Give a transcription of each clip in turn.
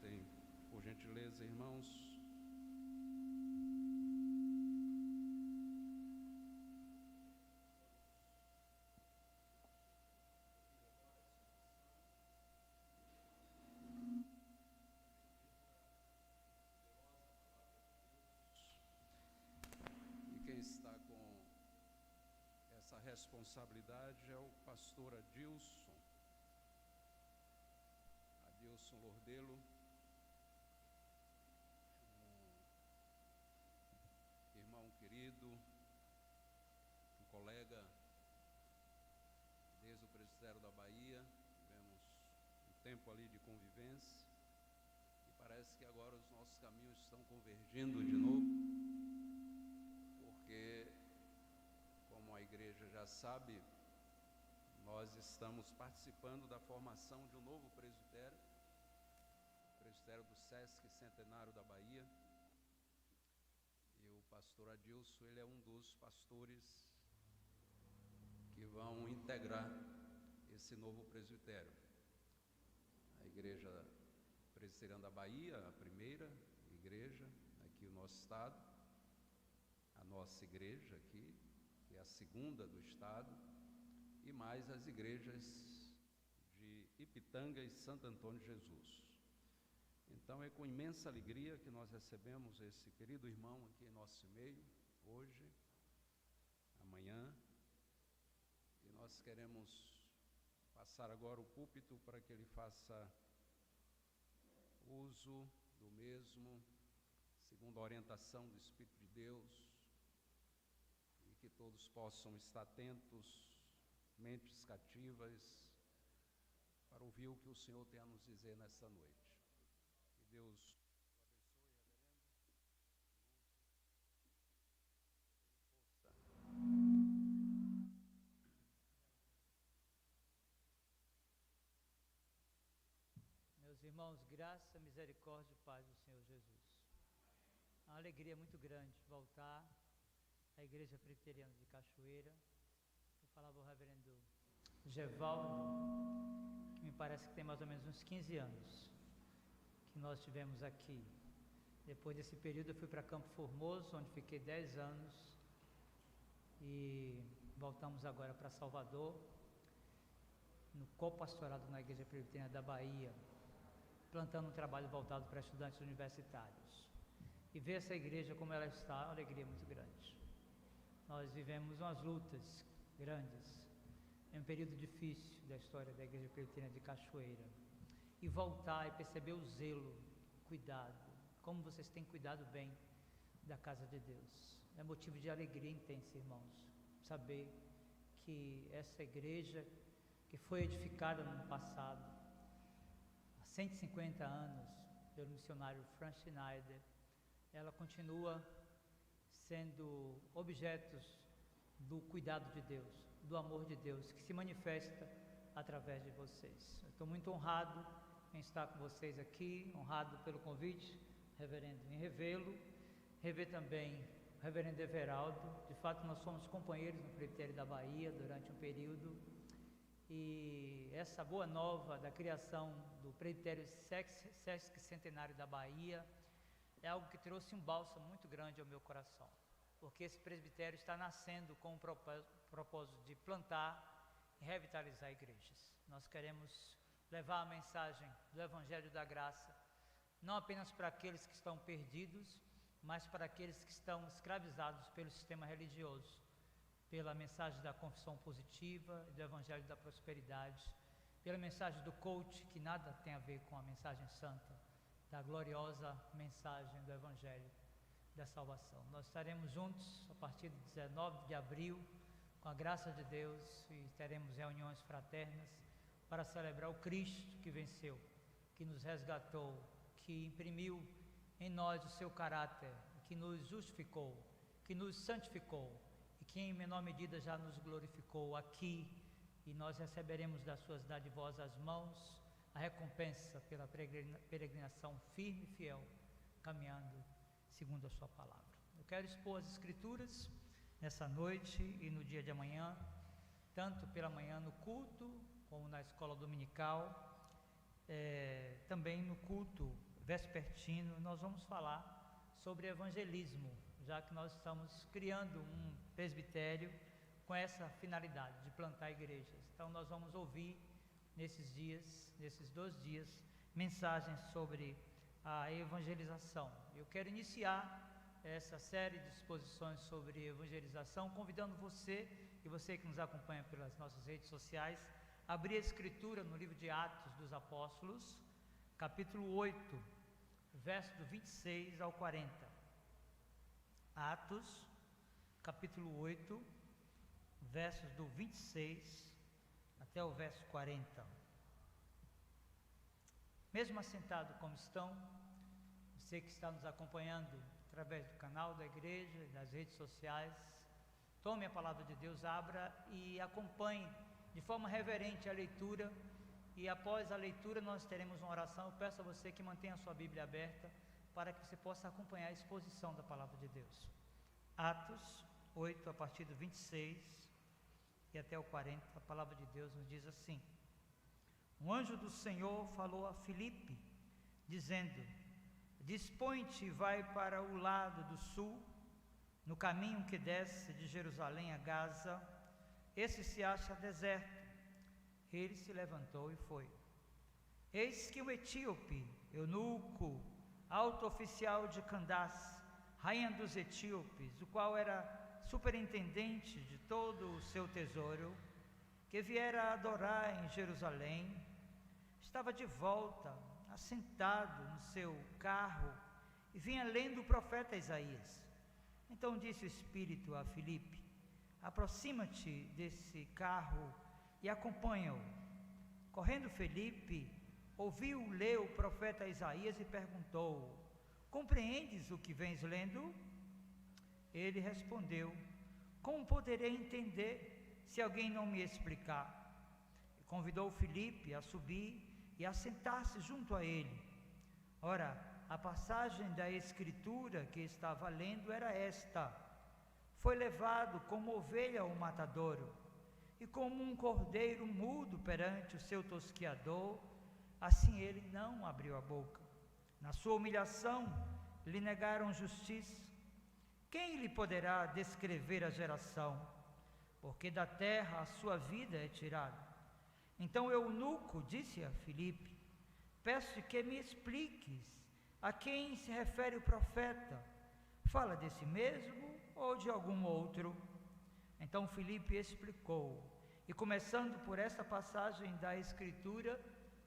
sentem, por gentileza, irmãos. E quem está com essa responsabilidade é o pastor Adilson Lordelo, um irmão querido, um colega desde o presbitério da Bahia. Tivemos um tempo ali de convivência e parece que agora os nossos caminhos estão convergindo de novo, porque, como a igreja já sabe, nós estamos participando da formação de um novo presbitério, o presbitério do Sesc Centenário da Bahia. E o pastor Adilson, ele é um dos pastores que vão integrar esse novo presbitério. A igreja presbiteriana da Bahia, a primeira igreja aqui no nosso estado, a nossa igreja aqui, que é a segunda do estado, e mais as igrejas de Ipitanga e Santo Antônio de Jesus. Então é com imensa alegria que nós recebemos esse querido irmão aqui em nosso meio, hoje, amanhã, e nós queremos passar agora o púlpito para que ele faça uso do mesmo, segundo a orientação do Espírito de Deus, e que todos possam estar atentos, mentes cativas, para ouvir o que o Senhor tem a nos dizer nessa noite. Que Deus o abençoe, reverendo. Meus irmãos, graça, misericórdia e paz do Senhor Jesus. É uma alegria muito grande voltar à Igreja Presbiteriana de Cachoeira. Eu falava ao reverendo Gevaldo, que me parece que tem mais ou menos uns 15 anos que nós estivemos aqui. Depois desse período eu fui para Campo Formoso, onde fiquei 10 anos, e voltamos agora para Salvador, no co-pastorado na Igreja Presbiteriana da Bahia, plantando um trabalho voltado para estudantes universitários. E ver essa igreja como ela está, é uma alegria muito grande. Nós vivemos umas lutas grandes, é um período difícil da história da Igreja Presbiteriana de Cachoeira. E voltar e perceber o zelo, cuidado, como vocês têm cuidado bem da casa de Deus. É motivo de alegria intensa, irmãos, saber que essa igreja que foi edificada no passado, há 150 anos, pelo missionário Franz Schneider, ela continua sendo objetos do cuidado de Deus, do amor de Deus, que se manifesta através de vocês. Eu estou muito honrado em estar com vocês aqui, honrado pelo convite, reverendo, em revê-lo, rever também o reverendo Everaldo. De fato, nós somos companheiros no Presbitério da Bahia durante um período, e essa boa nova da criação do Presbitério Sesc Centenário da Bahia é algo que trouxe um bálsamo muito grande ao meu coração, porque esse presbitério está nascendo com o propósito de plantar e revitalizar igrejas. Nós queremos levar a mensagem do Evangelho da Graça, não apenas para aqueles que estão perdidos, mas para aqueles que estão escravizados pelo sistema religioso, pela mensagem da confissão positiva, do Evangelho da Prosperidade, pela mensagem do coach, que nada tem a ver com a mensagem santa, da gloriosa mensagem do Evangelho da salvação. Nós estaremos juntos a partir de 19 de abril, com a graça de Deus, e teremos reuniões fraternas para celebrar o Cristo que venceu, que nos resgatou, que imprimiu em nós o seu caráter, que nos justificou, que nos santificou e que em menor medida já nos glorificou aqui, e nós receberemos das suas dadivosas mãos a recompensa pela peregrinação firme e fiel, caminhando segundo a sua palavra. Eu quero expor as Escrituras nessa noite e no dia de amanhã, tanto pela manhã no culto, como na escola dominical, também no culto vespertino, nós vamos falar sobre evangelismo, já que nós estamos criando um presbitério com essa finalidade de plantar igrejas. Então nós vamos ouvir nesses 2 dias, mensagens sobre a evangelização. Eu quero iniciar essa série de exposições sobre evangelização, convidando você e você que nos acompanha pelas nossas redes sociais, a abrir a escritura no livro de Atos dos Apóstolos, capítulo 8, verso do 26 ao 40. Atos, capítulo 8, versos do 26 até o verso 40. Mesmo assentado como estão, você que está nos acompanhando através do canal da igreja e das redes sociais, tome a palavra de Deus, abra e acompanhe de forma reverente a leitura, e após a leitura nós teremos uma oração. Eu peço a você que mantenha a sua Bíblia aberta para que você possa acompanhar a exposição da palavra de Deus. Atos 8, a partir do 26 e até o 40, a palavra de Deus nos diz assim: Um anjo do Senhor falou a Filipe, dizendo: Dispõe-te e vai para o lado do sul, no caminho que desce de Jerusalém a Gaza. Esse se acha deserto. Ele se levantou e foi. Eis que um etíope, eunuco, alto oficial de Candace, rainha dos etíopes, o qual era superintendente de todo o seu tesouro, que viera adorar em Jerusalém, estava de volta, assentado no seu carro, e vinha lendo o profeta Isaías. Então disse o Espírito a Filipe: Aproxima-te desse carro e acompanha-o. Correndo Filipe, ouviu ler o profeta Isaías e perguntou: Compreendes o que vens lendo? Ele respondeu: Como poderei entender se alguém não me explicar? E convidou Filipe a subir e a sentar-se junto a ele. Ora, a passagem da escritura que estava lendo era esta: Foi levado como ovelha ao matadouro, e como um cordeiro mudo perante o seu tosquiador, assim ele não abriu a boca. Na sua humilhação lhe negaram justiça. Quem lhe poderá descrever a geração? Porque da terra a sua vida é tirada. Então o eunuco disse a Filipe: Peço que me expliques a quem se refere o profeta. Fala de si mesmo ou de algum outro? Então Filipe explicou, e começando por essa passagem da Escritura,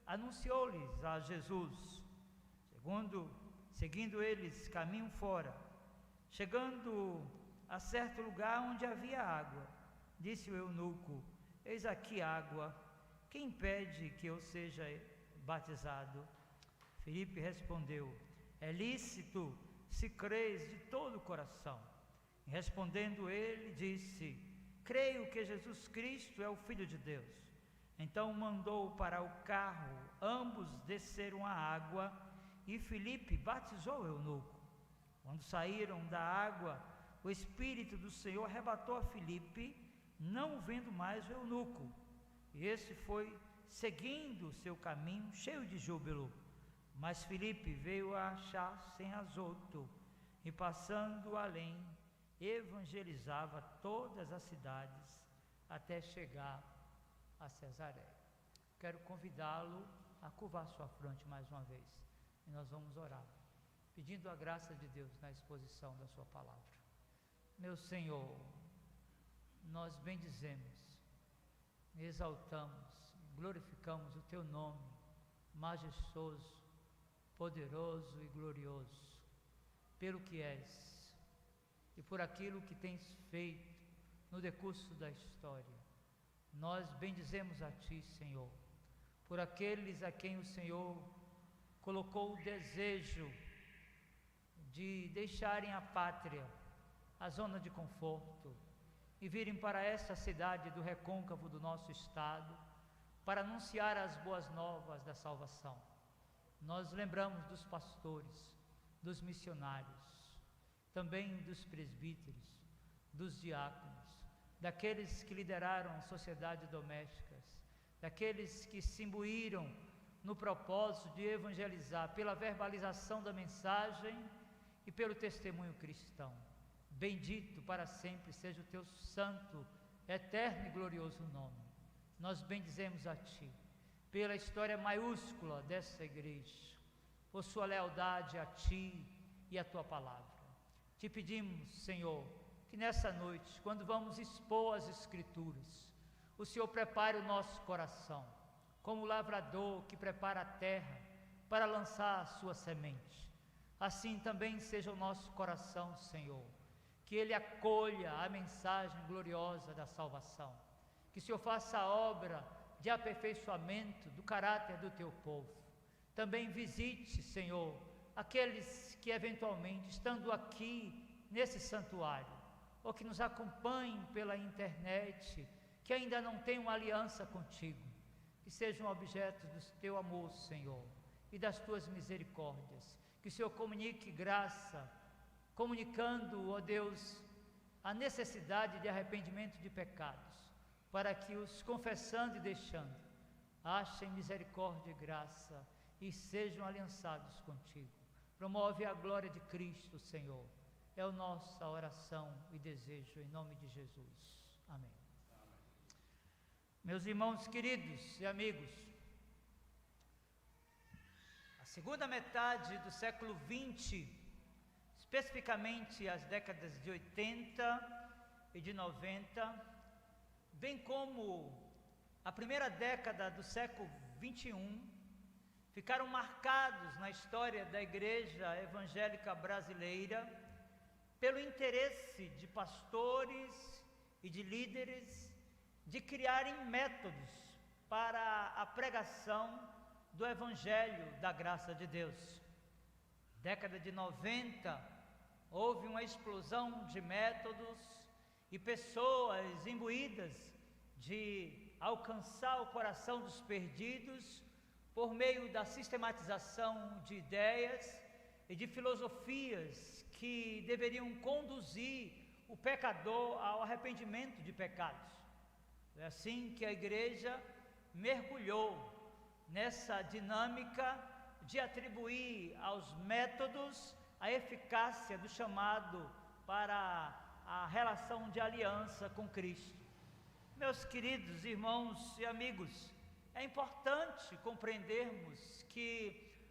anunciou-lhes a Jesus. Seguindo eles caminho fora, chegando a certo lugar onde havia água, disse o eunuco: Eis aqui água, quem impede que eu seja batizado? Filipe respondeu: É lícito, se crês de todo o coração. E respondendo ele, disse: Creio que Jesus Cristo é o Filho de Deus. Então mandou para o carro, ambos desceram a água, e Filipe batizou o eunuco. Quando saíram da água, o Espírito do Senhor arrebatou a Filipe, não vendo mais o eunuco. E esse foi seguindo o seu caminho, cheio de júbilo. Mas Filipe veio a achar sem azoto, e passando além, evangelizava todas as cidades, até chegar a Cesareia. Quero convidá-lo a curvar sua fronte mais uma vez, e nós vamos orar, pedindo a graça de Deus na exposição da sua palavra. Meu Senhor, nós bendizemos, exaltamos, glorificamos o Teu nome, majestoso, poderoso e glorioso, pelo que és e por aquilo que tens feito no decurso da história. Nós bendizemos a Ti, Senhor, por aqueles a quem o Senhor colocou o desejo de deixarem a pátria, a zona de conforto, e virem para esta cidade do recôncavo do nosso estado, para anunciar as boas novas da salvação. Nós lembramos dos pastores, dos missionários, também dos presbíteros, dos diáconos, daqueles que lideraram sociedades domésticas, daqueles que se imbuíram no propósito de evangelizar pela verbalização da mensagem e pelo testemunho cristão. Bendito para sempre seja o teu santo, eterno e glorioso nome. Nós bendizemos a Ti, pela história maiúscula dessa igreja, por sua lealdade a Ti e a Tua palavra. Te pedimos, Senhor, que nessa noite, quando vamos expor as Escrituras, o Senhor prepare o nosso coração, como o lavrador que prepara a terra para lançar a sua semente. Assim também seja o nosso coração, Senhor, que ele acolha a mensagem gloriosa da salvação, que o Senhor faça a obra de aperfeiçoamento do caráter do teu povo. Também visite, Senhor, aqueles que eventualmente, estando aqui nesse santuário, ou que nos acompanhem pela internet, que ainda não têm uma aliança contigo, que sejam objetos do teu amor, Senhor, e das tuas misericórdias, que o Senhor comunique graça, comunicando, ó Deus, a necessidade de arrependimento de pecados, para que os confessando e deixando, achem misericórdia e graça e sejam aliançados contigo. Promove a glória de Cristo, Senhor. É a nossa oração e desejo em nome de Jesus. Amém. Meus irmãos queridos e amigos, a segunda metade do século XX, especificamente as décadas de 80 e de 90, bem como a primeira década do século XXI, ficaram marcados na história da Igreja Evangélica Brasileira pelo interesse de pastores e de líderes de criarem métodos para a pregação do Evangelho da graça de Deus. Década de 90, houve uma explosão de métodos e pessoas imbuídas de alcançar o coração dos perdidos por meio da sistematização de ideias e de filosofias que deveriam conduzir o pecador ao arrependimento de pecados. É assim que a igreja mergulhou nessa dinâmica de atribuir aos métodos a eficácia do chamado para a relação de aliança com Cristo. Meus queridos irmãos e amigos, é importante compreendermos que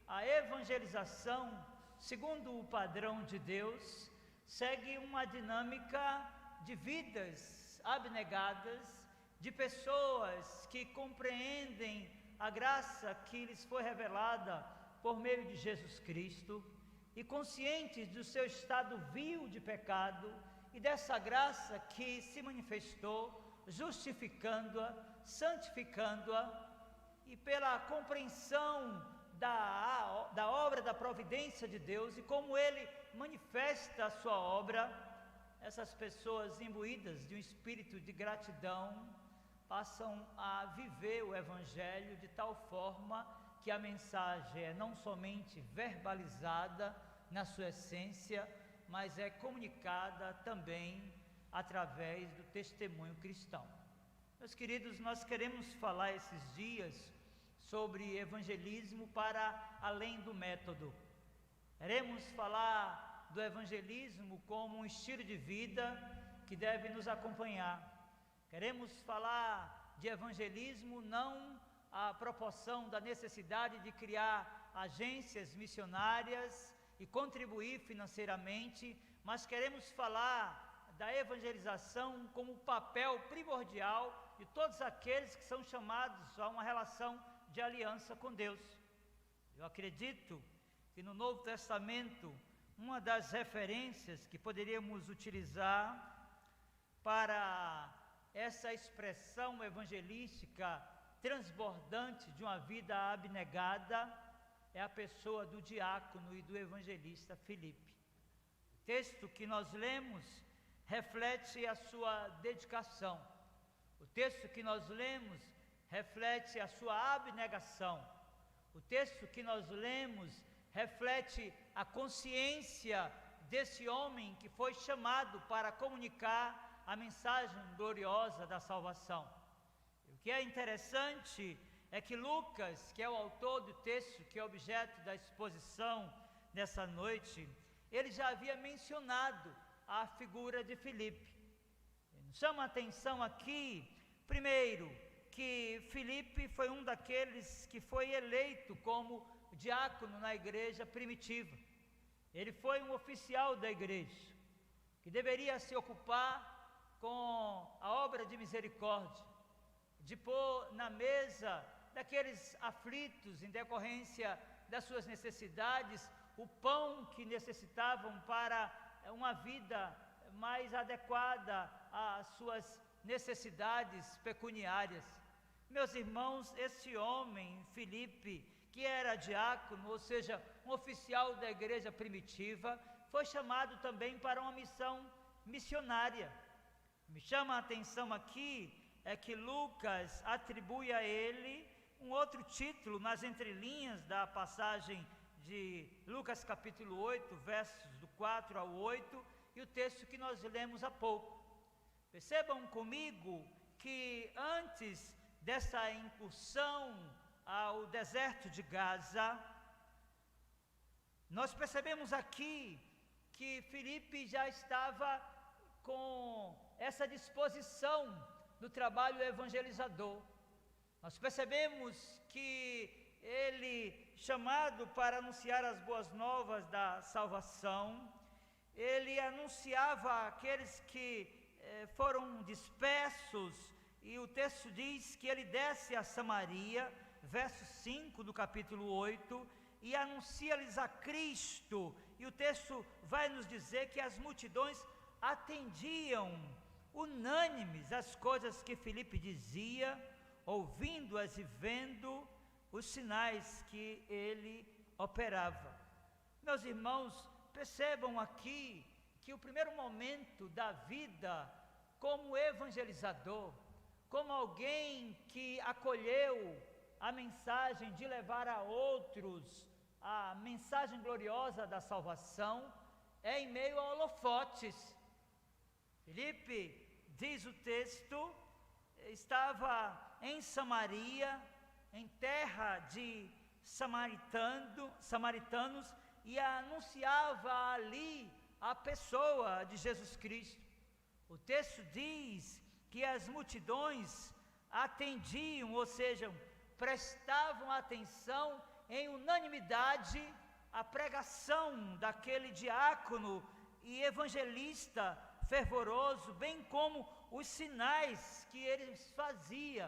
a evangelização, segundo o padrão de Deus, segue uma dinâmica de vidas abnegadas, de pessoas que compreendem a graça que lhes foi revelada por meio de Jesus Cristo e conscientes do seu estado vil de pecado e dessa graça que se manifestou, justificando-a, santificando-a, e pela compreensão da obra da providência de Deus e como Ele manifesta a sua obra, essas pessoas imbuídas de um espírito de gratidão passam a viver o Evangelho de tal forma que a mensagem é não somente verbalizada na sua essência, mas é comunicada também através do testemunho cristão. Meus queridos, nós queremos falar esses dias sobre evangelismo para além do método. Queremos falar do evangelismo como um estilo de vida que deve nos acompanhar. Queremos falar de evangelismo não à proporção da necessidade de criar agências missionárias e contribuir financeiramente, mas queremos falar da evangelização como papel primordial de todos aqueles que são chamados a uma relação de aliança com Deus. Eu acredito que no Novo Testamento, uma das referências que poderíamos utilizar para essa expressão evangelística transbordante de uma vida abnegada é a pessoa do diácono e do evangelista Filipe. O texto que nós lemos reflete a sua dedicação. O texto que nós lemos reflete a sua abnegação. O texto que nós lemos reflete a consciência desse homem que foi chamado para comunicar a mensagem gloriosa da salvação. O que é interessante é que Lucas, que é o autor do texto, que é objeto da exposição nessa noite, ele já havia mencionado a figura de Filipe. Chama a atenção aqui, primeiro, que Filipe foi um daqueles que foi eleito como diácono na igreja primitiva. Ele foi um oficial da igreja, que deveria se ocupar com a obra de misericórdia, de pôr na mesa daqueles aflitos em decorrência das suas necessidades, o pão que necessitavam para uma vida mais adequada às suas necessidades pecuniárias. Meus irmãos, esse homem, Filipe, que era diácono, ou seja, um oficial da igreja primitiva, foi chamado também para uma missão missionária. Me chama a atenção aqui é que Lucas atribui a ele um outro título nas entrelinhas da passagem de Lucas capítulo 8, versos do 4 ao 8, e o texto que nós lemos há pouco. Percebam comigo que antes dessa incursão ao deserto de Gaza, nós percebemos aqui que Filipe já estava com essa disposição do trabalho evangelizador. Nós percebemos que ele, chamado para anunciar as boas novas da salvação, ele anunciava àqueles que foram dispersos, e o texto diz que ele desce a Samaria, verso 5 do capítulo 8, e anuncia-lhes a Cristo, e o texto vai nos dizer que as multidões atendiam unânimes as coisas que Filipe dizia, ouvindo-as e vendo os sinais que ele operava. Meus irmãos, percebam aqui que o primeiro momento da vida como evangelizador, como alguém que acolheu a mensagem de levar a outros a mensagem gloriosa da salvação, é em meio a holofotes. Filipe, diz o texto, estava em Samaria, em terra de samaritanos, e anunciava ali a pessoa de Jesus Cristo. O texto diz que as multidões atendiam, ou seja, prestavam atenção em unanimidade à pregação daquele diácono e evangelista fervoroso, bem como os sinais que ele fazia.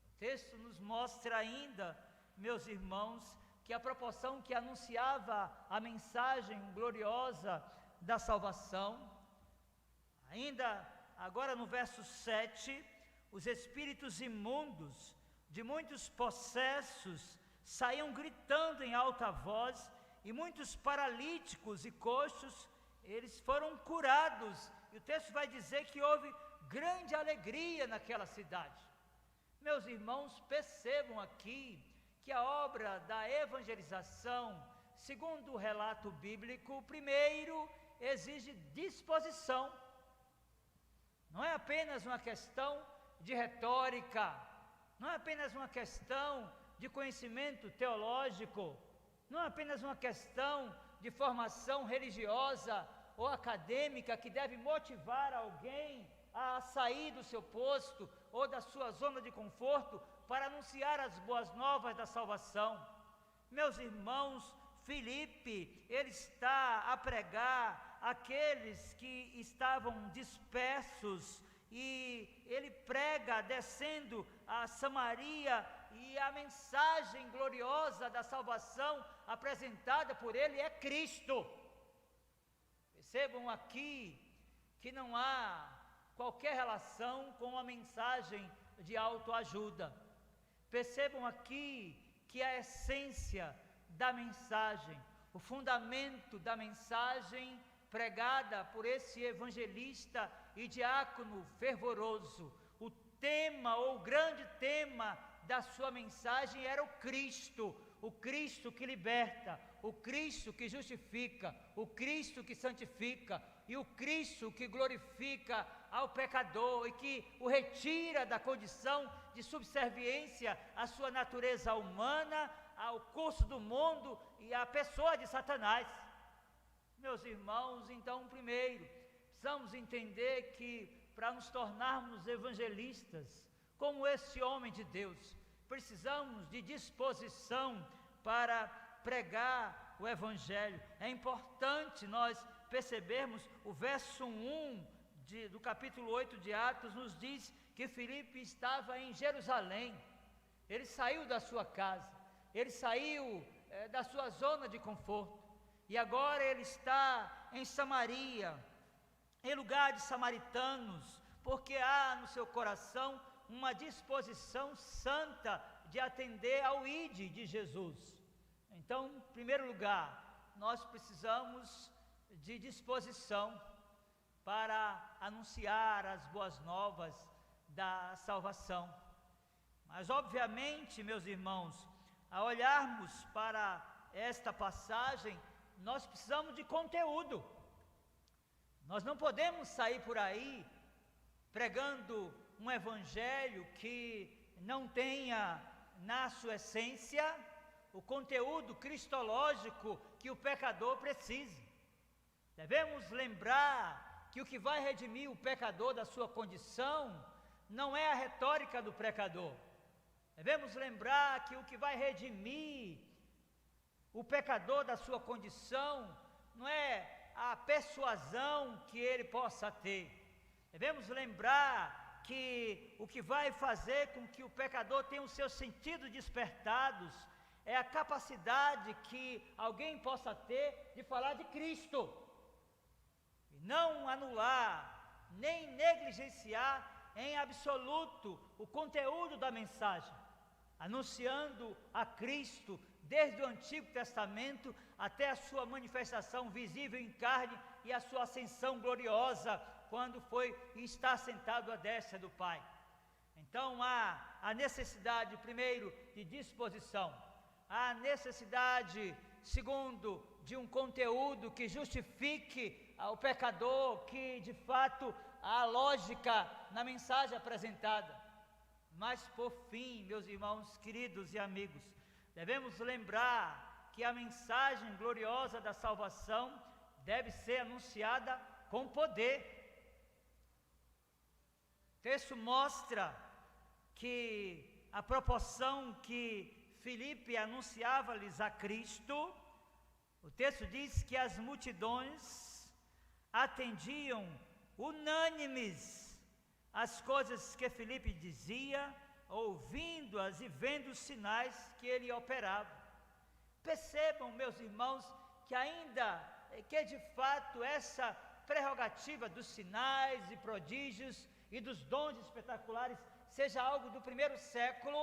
O texto nos mostra ainda, meus irmãos, que a proporção que anunciava a mensagem gloriosa da salvação. Ainda agora no verso 7, os espíritos imundos de muitos possessos saíam gritando em alta voz, e muitos paralíticos e coxos, eles foram curados, e o texto vai dizer que houve grande alegria naquela cidade. Meus irmãos, percebam aqui que a obra da evangelização, segundo o relato bíblico, primeiro exige disposição. Não é apenas uma questão de retórica, não é apenas uma questão de conhecimento teológico, não é apenas uma questão de formação religiosa ou acadêmica que deve motivar alguém a sair do seu posto ou da sua zona de conforto para anunciar as boas novas da salvação. Meus irmãos, Filipe, ele está a pregar aqueles que estavam dispersos, e ele prega descendo a Samaria, e a mensagem gloriosa da salvação apresentada por ele é Cristo. Percebam aqui que não há qualquer relação com a mensagem de autoajuda. Percebam aqui que a essência da mensagem, o fundamento da mensagem pregada por esse evangelista e diácono fervoroso, o tema ou o grande tema da sua mensagem era o Cristo, o Cristo que liberta, o Cristo que justifica, o Cristo que santifica e o Cristo que glorifica ao pecador e que o retira da condição de subserviência à sua natureza humana, ao curso do mundo e à pessoa de Satanás. Meus irmãos, então, primeiro, precisamos entender que para nos tornarmos evangelistas, como esse homem de Deus, precisamos de disposição para pregar o Evangelho. É importante nós percebermos o verso 1 do capítulo 8 de Atos, nos diz que Filipe estava em Jerusalém. Ele saiu da sua casa, ele saiu da sua zona de conforto, e agora ele está em Samaria, em lugar de samaritanos, porque há no seu coração uma disposição santa de atender ao ide de Jesus. Então, em primeiro lugar, nós precisamos de disposição para anunciar as boas novas da salvação. Mas, obviamente, meus irmãos, ao olharmos para esta passagem, nós precisamos de conteúdo. Nós não podemos sair por aí pregando um evangelho que não tenha na sua essência o conteúdo cristológico que o pecador precisa. Devemos lembrar que o que vai redimir o pecador da sua condição não é a retórica do pecador. Devemos lembrar que o que vai redimir o pecador da sua condição não é a persuasão que ele possa ter. Devemos lembrar que o que vai fazer com que o pecador tenha os seus sentidos despertados é a capacidade que alguém possa ter de falar de Cristo, e não anular, nem negligenciar em absoluto o conteúdo da mensagem, anunciando a Cristo desde o Antigo Testamento até a sua manifestação visível em carne e a sua ascensão gloriosa, quando foi e está sentado à destra do Pai. Então há a necessidade, primeiro, de disposição, há a necessidade, segundo, de um conteúdo que justifique o pecador, que de fato há lógica na mensagem apresentada. Mas por fim, meus irmãos queridos e amigos, devemos lembrar que a mensagem gloriosa da salvação deve ser anunciada com poder. O texto mostra que a proporção que Filipe anunciava-lhes a Cristo, o texto diz que as multidões atendiam unânimes as coisas que Filipe dizia, ouvindo-as e vendo os sinais que ele operava. Percebam, meus irmãos, que ainda que de fato essa prerrogativa dos sinais e prodígios e dos dons espetaculares seja algo do primeiro século,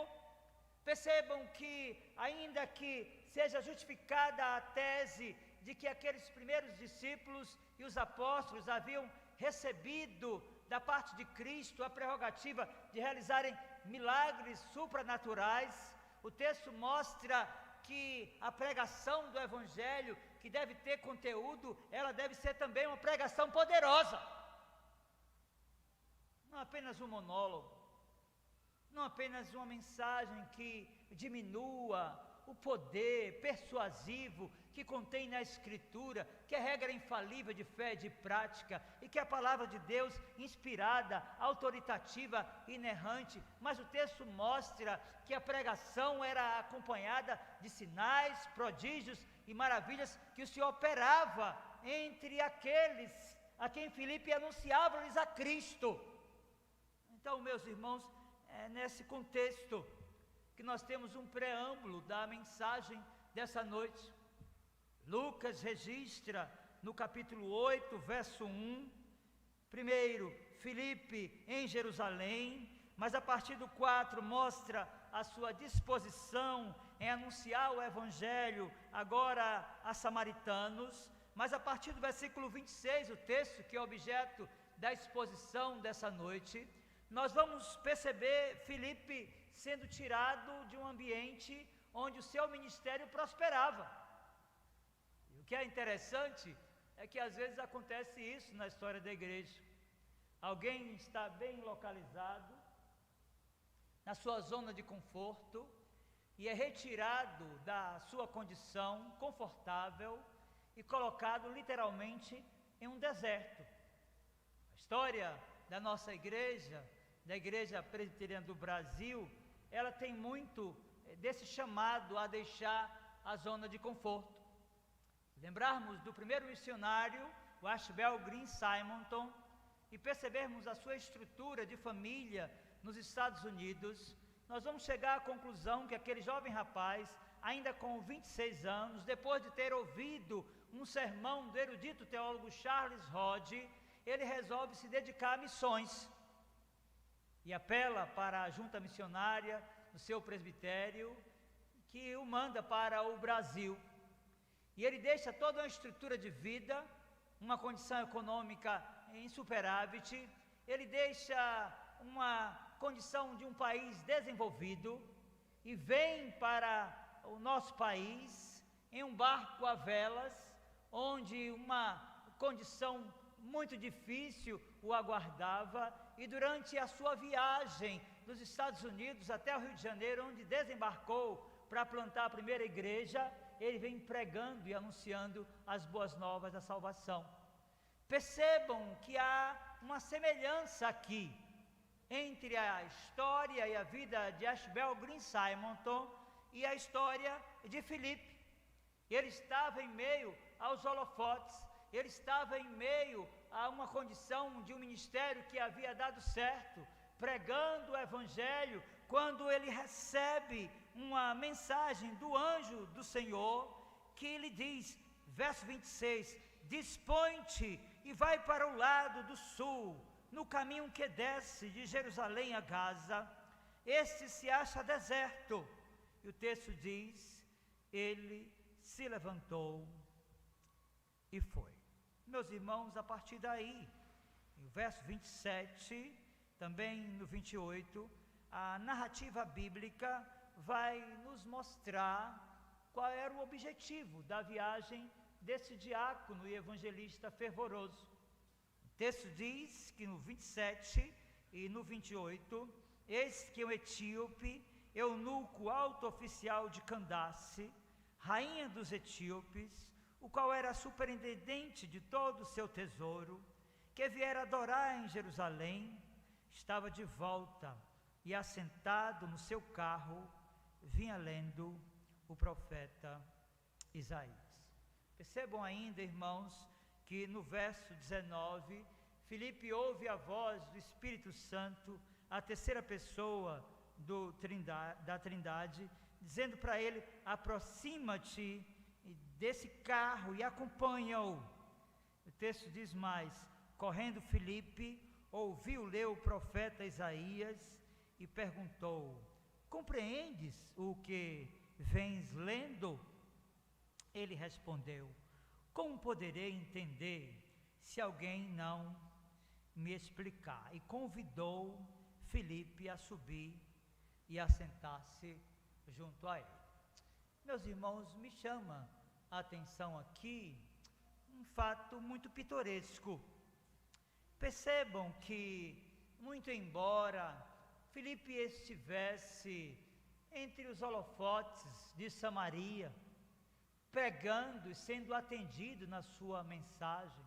percebam que ainda que seja justificada a tese de que aqueles primeiros discípulos e os apóstolos haviam recebido da parte de Cristo a prerrogativa de realizarem milagres supranaturais, o texto mostra que a pregação do Evangelho, que deve ter conteúdo, ela deve ser também uma pregação poderosa, não apenas um monólogo, não apenas uma mensagem que diminua o poder persuasivo que contém na Escritura, que é regra infalível de fé e de prática, e que é a palavra de Deus inspirada, autoritativa, inerrante, mas o texto mostra que a pregação era acompanhada de sinais, prodígios e maravilhas que o Senhor operava entre aqueles a quem Filipe anunciava-lhes a Cristo. Então, meus irmãos, é nesse contexto que nós temos um preâmbulo da mensagem dessa noite. Lucas registra no capítulo 8, verso 1, primeiro, Filipe em Jerusalém, mas a partir do 4 mostra a sua disposição em anunciar o Evangelho agora a samaritanos, mas a partir do versículo 26, o texto que é objeto da exposição dessa noite, nós vamos perceber Filipe sendo tirado de um ambiente onde o seu ministério prosperava. E o que é interessante é que às vezes acontece isso na história da igreja. Alguém está bem localizado, na sua zona de conforto, e é retirado da sua condição confortável e colocado literalmente em um deserto. A história da nossa igreja, da Igreja Presbiteriana do Brasil, ela tem muito desse chamado a deixar a zona de conforto. Lembrarmos do primeiro missionário, o Ashbel Green Simonton, e percebermos a sua estrutura de família nos Estados Unidos, nós vamos chegar à conclusão que aquele jovem rapaz, ainda com 26 anos, depois de ter ouvido um sermão do erudito teólogo Charles Hodge, ele resolve se dedicar a missões e apela para a junta missionária do seu presbitério, que o manda para o Brasil. E ele deixa toda uma estrutura de vida, uma condição econômica em superávit, ele deixa uma condição de um país desenvolvido e vem para o nosso país em um barco a velas, onde uma condição muito difícil o aguardava, e durante a sua viagem dos Estados Unidos até o Rio de Janeiro, onde desembarcou para plantar a primeira igreja, ele vem pregando e anunciando as boas novas da salvação. Percebam que há uma semelhança aqui entre a história e a vida de Ashbel Green Simonton e a história de Filipe. Ele estava em meio aos holofotes, ele estava em meio a uma condição de um ministério que havia dado certo, pregando o evangelho, quando ele recebe uma mensagem do anjo do Senhor, que lhe diz, verso 26, dispõe-te e vai para o lado do sul, no caminho que desce de Jerusalém a Gaza, este se acha deserto. E o texto diz, ele se levantou e foi. Meus irmãos, a partir daí, no verso 27, também no 28, a narrativa bíblica vai nos mostrar qual era o objetivo da viagem desse diácono e evangelista fervoroso. O texto diz que no 27 e no 28, eis que o etíope, eunuco alto oficial de Candace, rainha dos etíopes, o qual era superintendente de todo o seu tesouro, que viera adorar em Jerusalém, estava de volta e assentado no seu carro, vinha lendo o profeta Isaías. Percebam ainda, irmãos, que no verso 19, Filipe ouve a voz do Espírito Santo, a terceira pessoa da Trindade, dizendo para ele, aproxima-te desse carro e acompanha-o. O texto diz mais, correndo Filipe, ouviu-lhe o profeta Isaías e perguntou, compreendes o que vens lendo? Ele respondeu, como poderei entender se alguém não me explicar? E convidou Filipe a subir e a sentar-se junto a ele. Meus irmãos, me chama a atenção aqui um fato muito pitoresco. Percebam que, muito embora Filipe estivesse entre os holofotes de Samaria, pregando e sendo atendido na sua mensagem,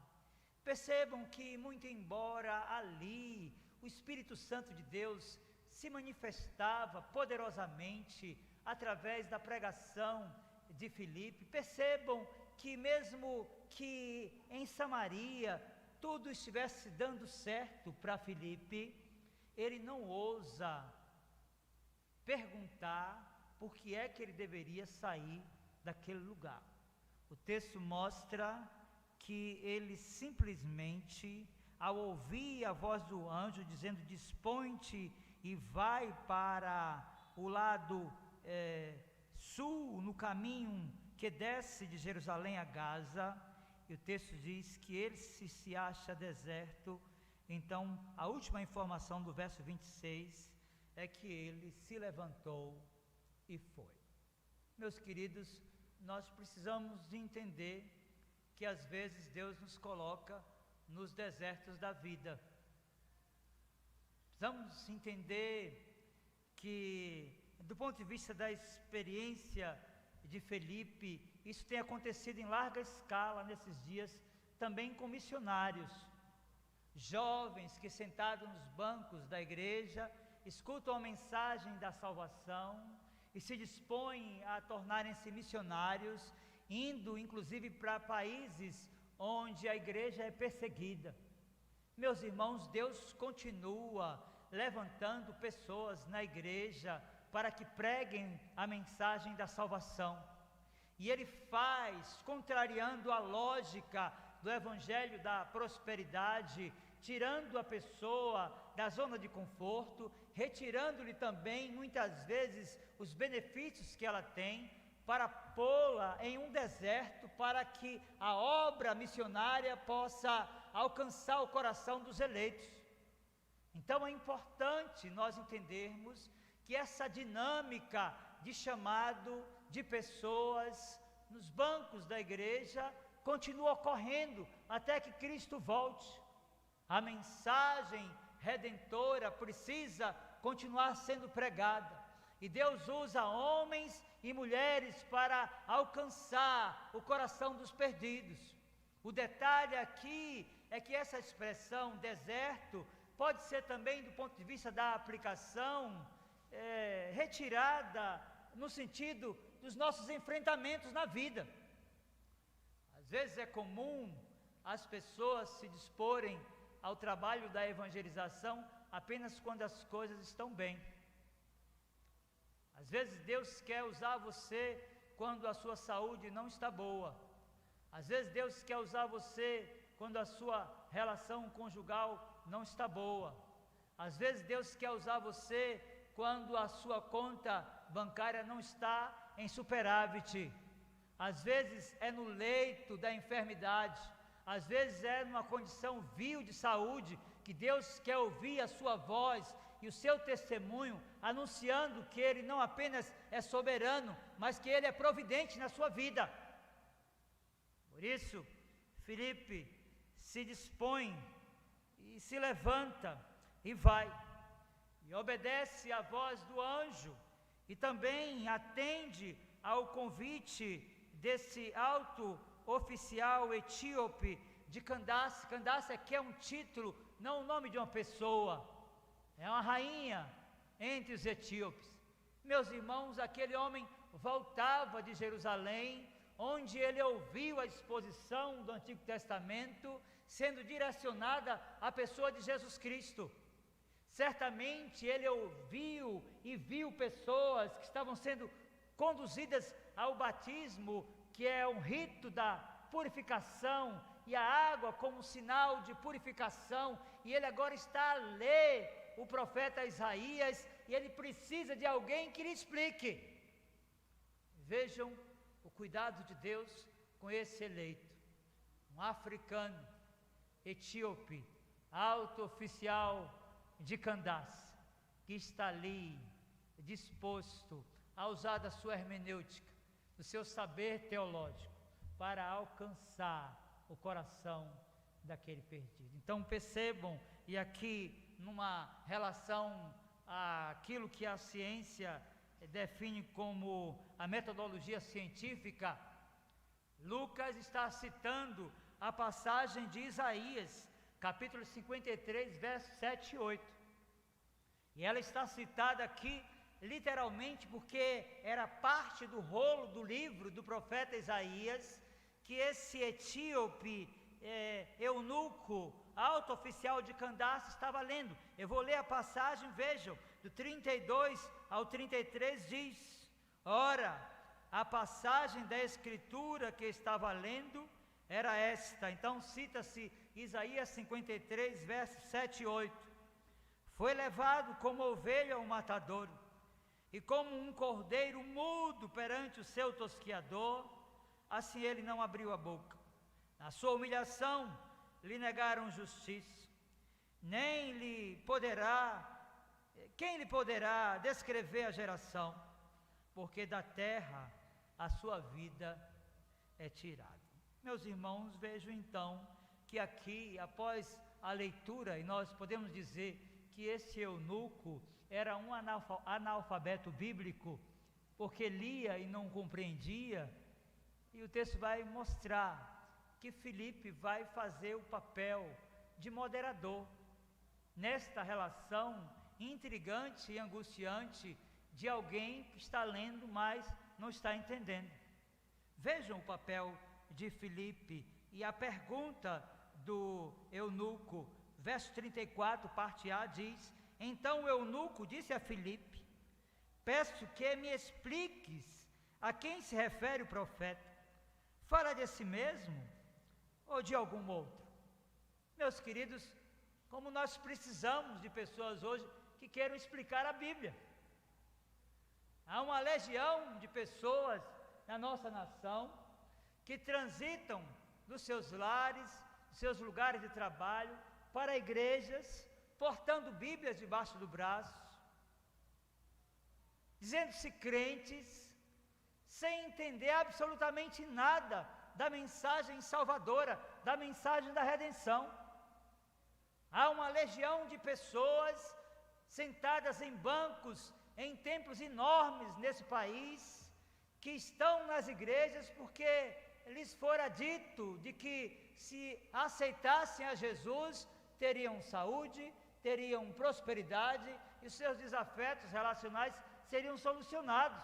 percebam que, muito embora ali o Espírito Santo de Deus se manifestava poderosamente através da pregação de Filipe, percebam que mesmo que em Samaria tudo estivesse dando certo para Filipe, ele não ousa perguntar por que é que ele deveria sair daquele lugar. O texto mostra que ele simplesmente, ao ouvir a voz do anjo dizendo, dispõe-te e vai para o lado sul, no caminho que desce de Jerusalém a Gaza, e o texto diz que ele se acha deserto. Então, a última informação do verso 26 é que ele se levantou e foi. Meus queridos, nós precisamos entender que às vezes Deus nos coloca nos desertos da vida. Precisamos entender que, do ponto de vista da experiência de Felipe, isso tem acontecido em larga escala nesses dias, também com missionários, jovens que sentados nos bancos da igreja, escutam a mensagem da salvação e se dispõem a tornarem-se missionários, indo inclusive para países onde a igreja é perseguida. Meus irmãos, Deus continua levantando pessoas na igreja para que preguem a mensagem da salvação. E Ele faz, contrariando a lógica do evangelho da prosperidade, tirando a pessoa da zona de conforto, retirando-lhe também, muitas vezes, os benefícios que ela tem, para pô-la em um deserto, para que a obra missionária possa alcançar o coração dos eleitos. Então é importante nós entendermos que essa dinâmica de chamado de pessoas nos bancos da igreja continua ocorrendo até que Cristo volte. A mensagem redentora precisa continuar sendo pregada, e Deus usa homens e mulheres para alcançar o coração dos perdidos. O detalhe aqui é que essa expressão deserto pode ser também, do ponto de vista da aplicação, retirada no sentido dos nossos enfrentamentos na vida. Às vezes é comum as pessoas se disporem ao trabalho da evangelização apenas quando as coisas estão bem. Às vezes Deus quer usar você quando a sua saúde não está boa. Às vezes Deus quer usar você quando a sua relação conjugal não está boa. Às vezes Deus quer usar você quando a sua conta bancária não está em superávit. Às vezes é no leito da enfermidade. Às vezes é numa condição vil de saúde que Deus quer ouvir a sua voz e o seu testemunho, anunciando que Ele não apenas é soberano, mas que Ele é providente na sua vida. Por isso, Felipe se dispõe e se levanta e vai, e obedece à voz do anjo, e também atende ao convite desse alto oficial etíope de Candace. Candace aqui é um título, não o nome de uma pessoa, é uma rainha entre os etíopes. Meus irmãos, aquele homem voltava de Jerusalém, onde ele ouviu a exposição do Antigo Testamento, sendo direcionada à pessoa de Jesus Cristo. Certamente ele ouviu e viu pessoas que estavam sendo conduzidas ao batismo, que é um rito da purificação, e a água como sinal de purificação, e ele agora está a ler o profeta Isaías, e ele precisa de alguém que lhe explique. Vejam o cuidado de Deus com esse eleito, um africano, etíope, alto oficial de Candace, que está ali disposto a usar da sua hermenêutica, do seu saber teológico, para alcançar o coração daquele perdido. Então percebam, e aqui numa relação àquilo que a ciência define como a metodologia científica, Lucas está citando a passagem de Isaías, capítulo 53, versos 7 e 8. E ela está citada aqui literalmente porque era parte do rolo do livro do profeta Isaías, que esse etíope, eunuco, alto oficial de Candace, estava lendo. Eu vou ler a passagem, vejam, do 32 ao 33 diz: ora, a passagem da escritura que estava lendo era esta. Então cita-se Isaías 53, versos 7 e 8. Foi levado como ovelha ao matadouro, e como um cordeiro mudo perante o seu tosquiador, assim ele não abriu a boca. Na sua humilhação lhe negaram justiça, quem lhe poderá descrever a geração? Porque da terra a sua vida é tirada. Meus irmãos, vejo então que aqui, após a leitura, e nós podemos dizer que esse eunuco era um analfabeto bíblico, porque lia e não compreendia, e o texto vai mostrar que Filipe vai fazer o papel de moderador nesta relação intrigante e angustiante de alguém que está lendo, mas não está entendendo. Vejam o papel de Filipe e a pergunta do eunuco, verso 34, parte A, diz: então o eunuco disse a Filipe: peço que me expliques a quem se refere o profeta. Fala de si mesmo ou de algum outro? Meus queridos, como nós precisamos de pessoas hoje que queiram explicar a Bíblia. Há uma legião de pessoas na nossa nação que transitam dos seus lares, dos seus lugares de trabalho, para igrejas, portando Bíblias debaixo do braço, dizendo-se crentes, sem entender absolutamente nada da mensagem salvadora, da mensagem da redenção. Há uma legião de pessoas sentadas em bancos, em templos enormes nesse país, que estão nas igrejas porque lhes fora dito de que se aceitassem a Jesus, teriam saúde, teriam prosperidade e seus desafetos relacionais seriam solucionados.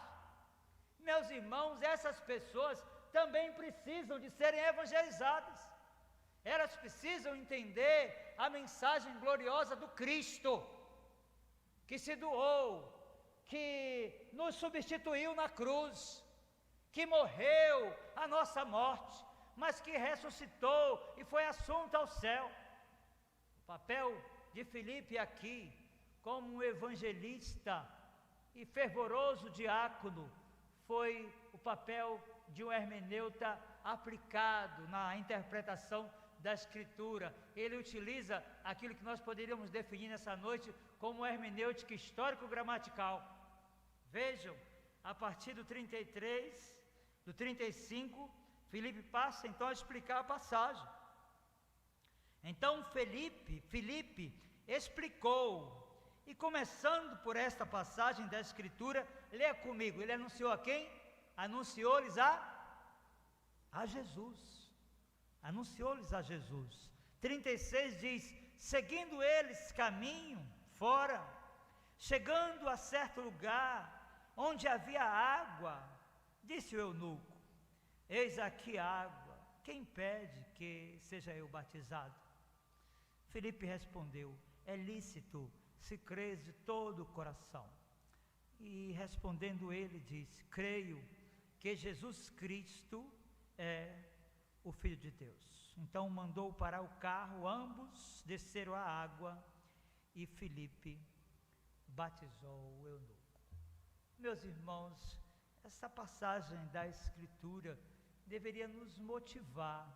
Meus irmãos, essas pessoas também precisam de serem evangelizadas. Elas precisam entender a mensagem gloriosa do Cristo, que se doou, que nos substituiu na cruz, que morreu a nossa morte, mas que ressuscitou e foi assunto ao céu. O papel de Filipe aqui, como um evangelista e fervoroso diácono, foi o papel de um hermeneuta aplicado na interpretação da Escritura. Ele utiliza aquilo que nós poderíamos definir nessa noite como hermenêutica histórico-gramatical. Vejam, a partir do 33, do 35, Filipe passa então a explicar a passagem. Então Filipe explicou, e começando por esta passagem da Escritura, leia comigo, ele anunciou a quem? Anunciou-lhes a Jesus. Anunciou-lhes a Jesus. 36 diz: seguindo eles caminho fora, chegando a certo lugar onde havia água, disse o eunuco: eis aqui água, quem pede que seja eu batizado? Filipe respondeu: é lícito, se crês de todo o coração. E respondendo ele disse: creio que Jesus Cristo é o Filho de Deus. Então mandou parar o carro, ambos desceram a água e Filipe batizou o eunuco. Meus irmãos, essa passagem da Escritura deveria nos motivar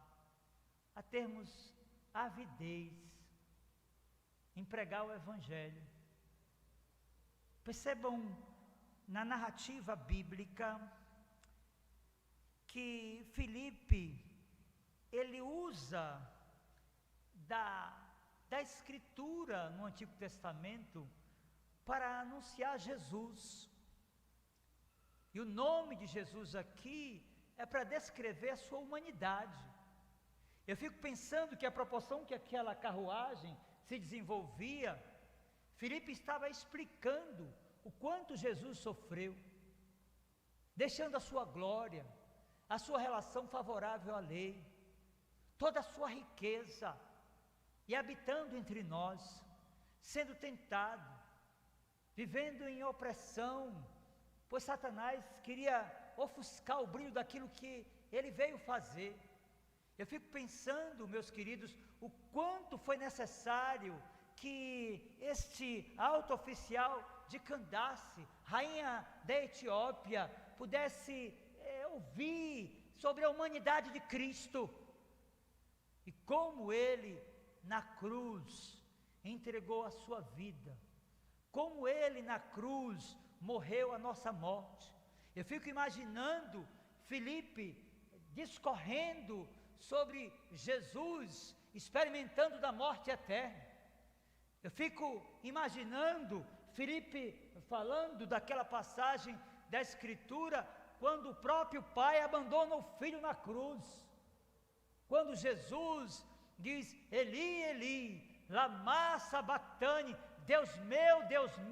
a termos avidez em pregar o Evangelho. Percebam na narrativa bíblica que Filipe, ele usa da Escritura no Antigo Testamento para anunciar Jesus. E o nome de Jesus aqui é para descrever a sua humanidade. Eu fico pensando que a proporção que aquela carruagem se desenvolvia, Filipe estava explicando o quanto Jesus sofreu, deixando a sua glória, a sua relação favorável à lei, toda a sua riqueza, e habitando entre nós, sendo tentado, vivendo em opressão, pois Satanás queria ofuscar o brilho daquilo que ele veio fazer. Eu fico pensando, meus queridos, o quanto foi necessário que este alto oficial de Candace, rainha da Etiópia, pudesse ouvir sobre a humanidade de Cristo e como ele na cruz entregou a sua vida, como ele na cruz morreu a nossa morte. Eu fico imaginando Filipe discorrendo sobre Jesus, experimentando da morte eterna. Eu fico imaginando Filipe falando daquela passagem da Escritura, quando o próprio Pai abandona o Filho na cruz. Quando Jesus diz, Eli, Eli, lama sabachthani, Deus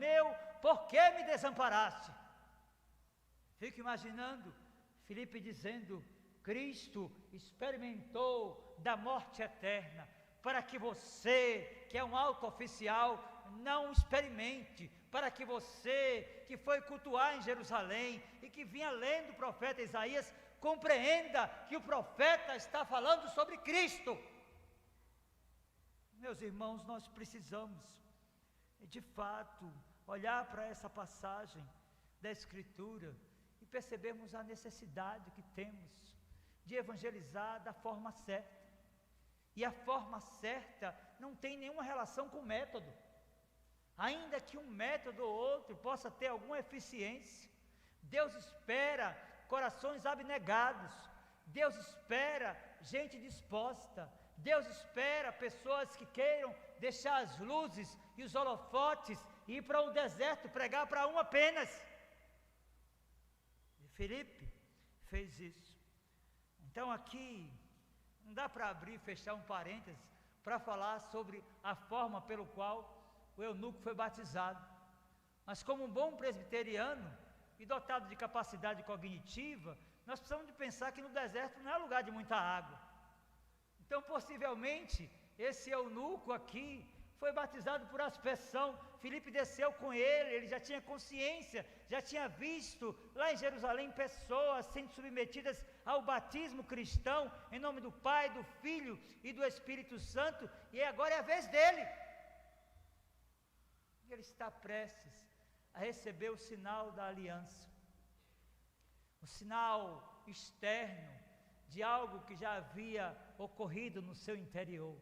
meu, por que me desamparaste? Fico imaginando Filipe dizendo, Cristo experimentou da morte eterna, para que você, que é um alto oficial, não experimente, para que você, que foi cultuar em Jerusalém, e que vinha lendo o profeta Isaías, compreenda que o profeta está falando sobre Cristo. Meus irmãos, nós precisamos, de fato, olhar para essa passagem da Escritura, e percebermos a necessidade que temos de evangelizar da forma certa. E a forma certa não tem nenhuma relação com o método. Ainda que um método ou outro possa ter alguma eficiência, Deus espera corações abnegados, Deus espera gente disposta, Deus espera pessoas que queiram deixar as luzes e os holofotes e ir para um deserto pregar para um apenas. E Filipe fez isso. Então aqui não dá para abrir e fechar um parênteses para falar sobre a forma pelo qual o eunuco foi batizado. Mas como um bom presbiteriano e dotado de capacidade cognitiva, nós precisamos de pensar que no deserto não é lugar de muita água. Então possivelmente esse eunuco aqui foi batizado por aspersão. Filipe desceu com ele já tinha consciência, já tinha visto lá em Jerusalém pessoas sendo submetidas ao batismo cristão, em nome do Pai, do Filho e do Espírito Santo, e agora é a vez dele. Ele está prestes a receber o sinal da aliança, o sinal externo de algo que já havia ocorrido no seu interior.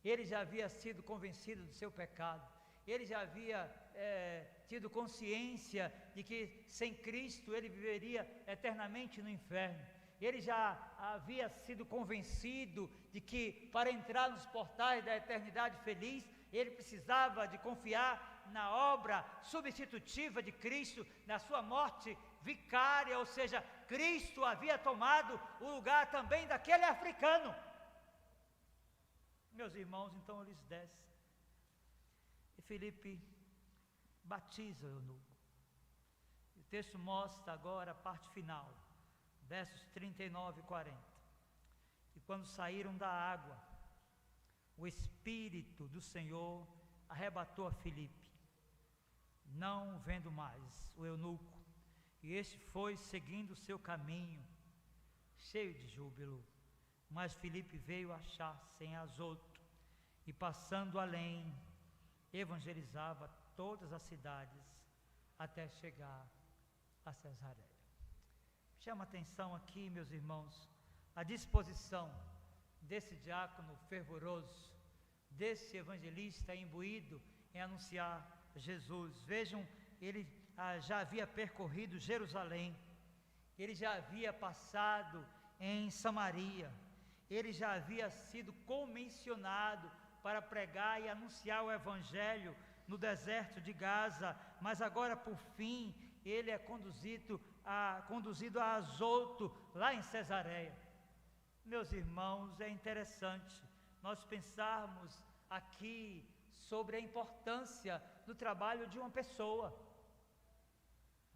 Ele já havia sido convencido do seu pecado, ele já havia tido consciência de que sem Cristo ele viveria eternamente no inferno. Ele já havia sido convencido de que para entrar nos portais da eternidade feliz, ele precisava de confiar na obra substitutiva de Cristo, na sua morte vicária, ou seja, Cristo havia tomado o lugar também daquele africano. Meus irmãos, então eles descem, e Filipe batiza o eunuco. O texto mostra agora a parte final, versos 39 e 40. E quando saíram da água, o Espírito do Senhor arrebatou a Filipe, não vendo mais o eunuco, e este foi seguindo o seu caminho, cheio de júbilo. Mas Filipe veio achar-se em Azoto, e passando além, evangelizava todas as cidades, até chegar a Cesareia. Chama atenção aqui, meus irmãos, a disposição desse diácono fervoroso, desse evangelista imbuído em anunciar Jesus. Vejam, ele já havia percorrido Jerusalém, ele já havia passado em Samaria, ele já havia sido comissionado para pregar e anunciar o evangelho no deserto de Gaza, mas agora por fim ele é conduzido a Azoto, lá em Cesareia. Meus irmãos, é interessante nós pensarmos aqui sobre a importância do trabalho de uma pessoa.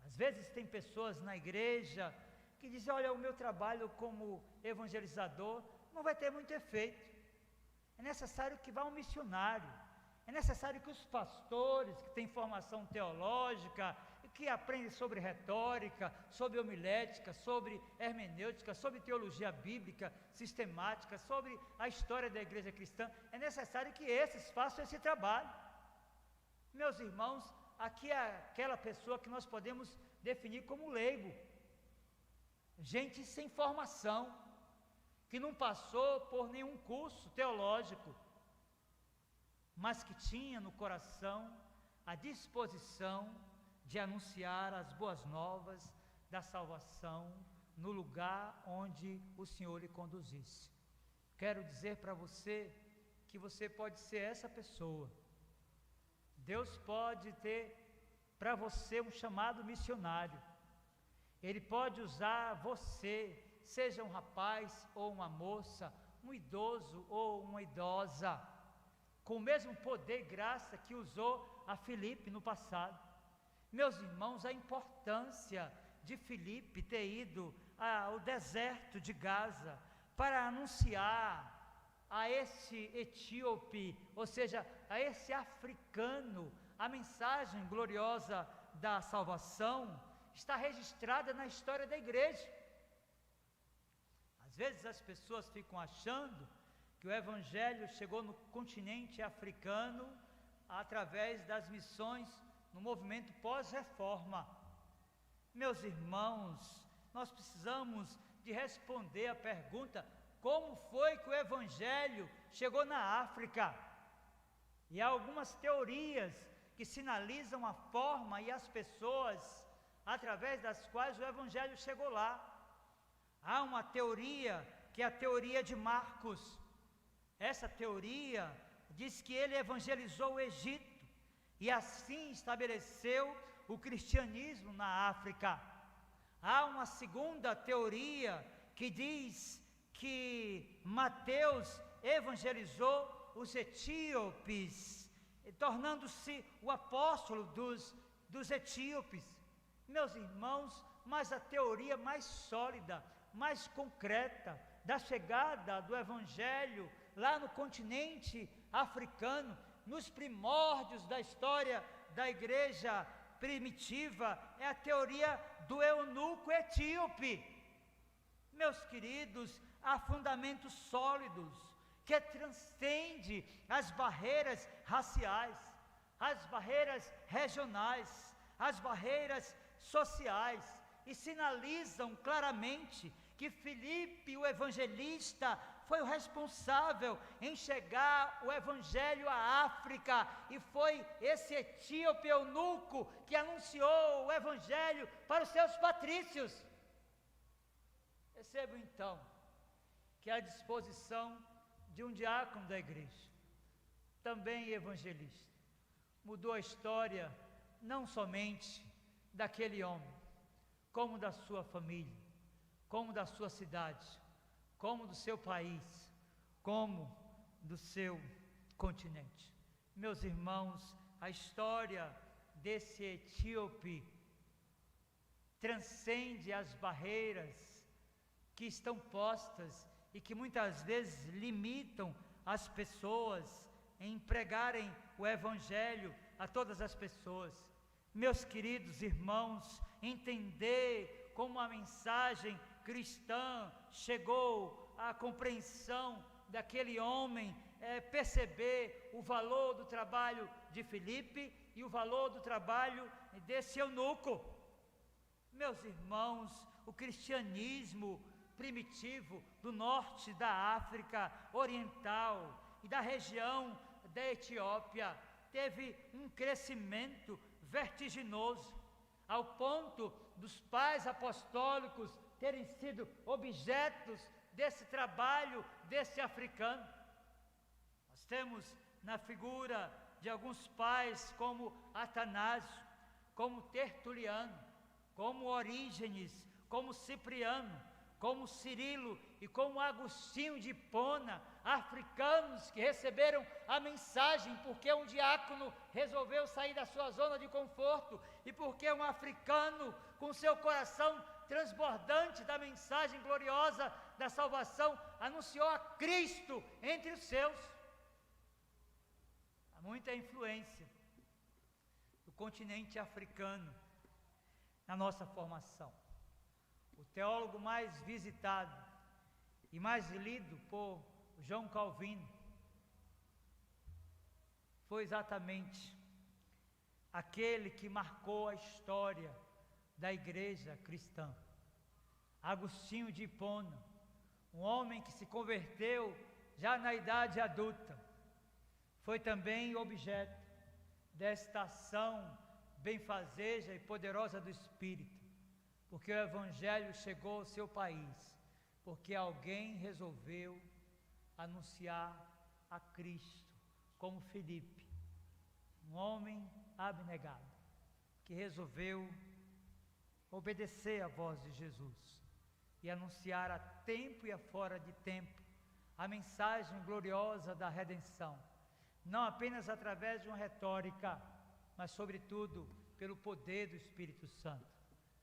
Às vezes tem pessoas na igreja que dizem, olha, o meu trabalho como evangelizador não vai ter muito efeito. É necessário que vá um missionário, é necessário que os pastores que têm formação teológica, que aprendem sobre retórica, sobre homilética, sobre hermenêutica, sobre teologia bíblica, sistemática, sobre a história da igreja cristã, é necessário que esses façam esse trabalho. Meus irmãos, aqui é aquela pessoa que nós podemos definir como leigo, gente sem formação, que não passou por nenhum curso teológico, mas que tinha no coração a disposição de anunciar as boas novas da salvação no lugar onde o Senhor lhe conduzisse. Quero dizer para você que você pode ser essa pessoa. Deus pode ter para você um chamado missionário. Ele pode usar você, seja um rapaz ou uma moça, um idoso ou uma idosa, com o mesmo poder e graça que usou a Filipe no passado. Meus irmãos, a importância de Filipe ter ido ao deserto de Gaza para anunciar a esse etíope, ou seja, a esse africano, a mensagem gloriosa da salvação, está registrada na história da igreja. Às vezes as pessoas ficam achando que o evangelho chegou no continente africano através das missões no movimento pós-reforma. Meus irmãos, nós precisamos de responder a pergunta: como foi que o evangelho chegou na África? E há algumas teorias que sinalizam a forma e as pessoas através das quais o evangelho chegou lá. Há uma teoria que é a teoria de Marcos. Essa teoria diz que ele evangelizou o Egito e assim estabeleceu o cristianismo na África. Há uma segunda teoria que diz que Mateus evangelizou os etíopes, tornando-se o apóstolo dos etíopes. Meus irmãos, mas a teoria mais sólida, mais concreta da chegada do evangelho lá no continente africano, nos primórdios da história da igreja primitiva, é a teoria do eunuco etíope. Meus queridos, há fundamentos sólidos que transcendem as barreiras raciais, as barreiras regionais, as barreiras sociais, e sinalizam claramente que Filipe, o evangelista, foi o responsável em chegar o evangelho à África, e foi esse etíope eunuco que anunciou o evangelho para os seus patrícios. Percebo então que a disposição de um diácono da igreja, também evangelista, mudou a história não somente daquele homem, como da sua família, como da sua cidade, como do seu país, como do seu continente. Meus irmãos, a história desse etíope transcende as barreiras que estão postas e que muitas vezes limitam as pessoas em pregarem o evangelho a todas as pessoas. Meus queridos irmãos, entender como a mensagem cristã chegou à compreensão daquele homem, perceber o valor do trabalho de Filipe e o valor do trabalho desse eunuco. Meus irmãos, o cristianismo primitivo do norte da África Oriental e da região da Etiópia teve um crescimento vertiginoso, ao ponto dos pais apostólicos terem sido objetos desse trabalho desse africano. Nós temos na figura de alguns pais como Atanásio, como Tertuliano, como Orígenes, como Cipriano, como Cirilo e como Agostinho de Hipona, africanos que receberam a mensagem porque um diácono resolveu sair da sua zona de conforto e porque um africano com seu coração transbordante da mensagem gloriosa da salvação anunciou a Cristo entre os seus. Há muita influência do continente africano na nossa formação. O teólogo mais visitado e mais lido por João Calvino foi exatamente aquele que marcou a história da igreja cristã. Agostinho de Hipona, um homem que se converteu já na idade adulta, foi também objeto desta ação benfazeja e poderosa do Espírito, porque o Evangelho chegou ao seu país, porque alguém resolveu anunciar a Cristo, como Filipe, um homem abnegado, que resolveu obedecer à voz de Jesus e anunciar a tempo e a fora de tempo a mensagem gloriosa da redenção, não apenas através de uma retórica, mas sobretudo pelo poder do Espírito Santo.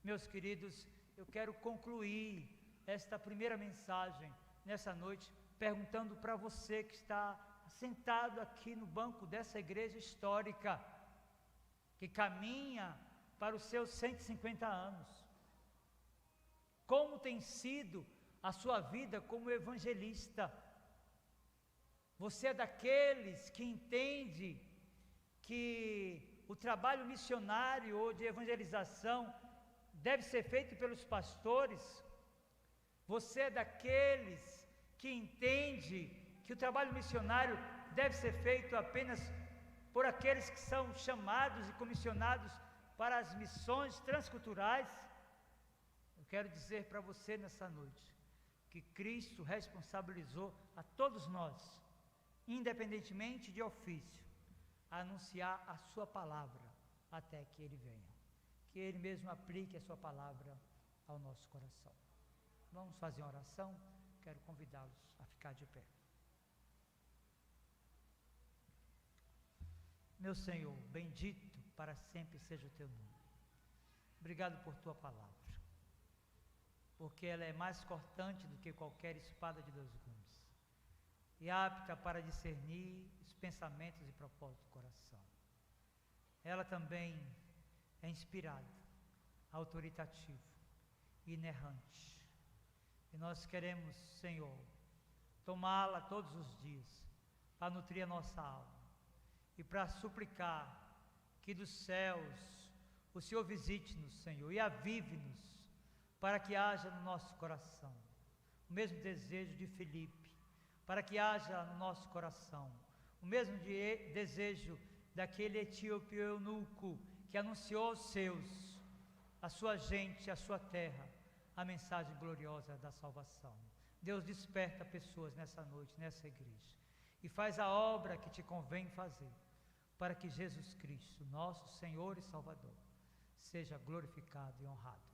Meus queridos, eu quero concluir esta primeira mensagem nessa noite perguntando para você que está sentado aqui no banco dessa igreja histórica, que caminha para os seus 150 anos. Como tem sido a sua vida como evangelista? Você é daqueles que entende que o trabalho missionário ou de evangelização deve ser feito pelos pastores? Você é daqueles que entende que o trabalho missionário deve ser feito apenas por aqueles que são chamados e comissionados para as missões transculturais? Eu quero dizer para você nessa noite que Cristo responsabilizou a todos nós, independentemente de ofício, a anunciar a sua palavra até que Ele venha. Que Ele mesmo aplique a sua palavra ao nosso coração. Vamos fazer uma oração? Quero convidá-los a ficar de pé. Meu Senhor, bendito para sempre seja o Teu nome. Obrigado por Tua palavra, porque ela é mais cortante do que qualquer espada de 2 gumes, e apta para discernir os pensamentos e propósitos do coração. Ela também é inspirada, autoritativa, inerrante. E nós queremos, Senhor, tomá-la todos os dias para nutrir a nossa alma e para suplicar que dos céus o Senhor visite-nos, Senhor, e avive-nos para que haja no nosso coração o mesmo desejo de Filipe, para que haja no nosso coração o mesmo desejo daquele etíope eunuco que anunciou aos seus, a sua gente, a sua terra, a mensagem gloriosa da salvação. Deus, desperta pessoas nessa noite, nessa igreja, e faz a obra que te convém fazer, para que Jesus Cristo, nosso Senhor e Salvador, seja glorificado e honrado.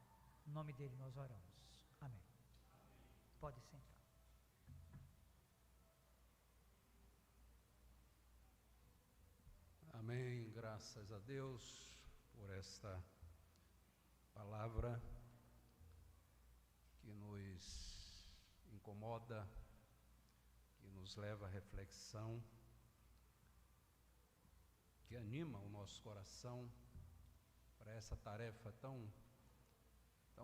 Em nome dele nós oramos. Amém. Pode sentar. Amém. Graças a Deus por esta palavra que nos incomoda, que nos leva à reflexão, que anima o nosso coração para essa tarefa tão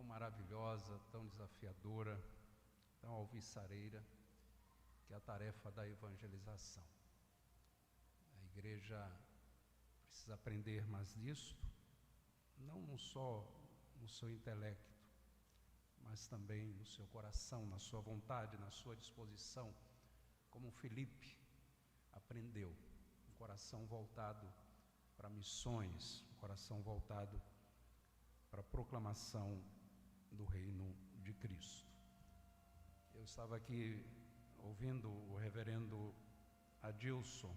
maravilhosa, tão desafiadora, tão alvissareira, que é a tarefa da evangelização. A igreja precisa aprender mais disso, não só no seu intelecto, mas também no seu coração, na sua vontade, na sua disposição, como Filipe aprendeu, um coração voltado para missões, um coração voltado para a proclamação do reino de Cristo. Eu estava aqui ouvindo o reverendo Adilson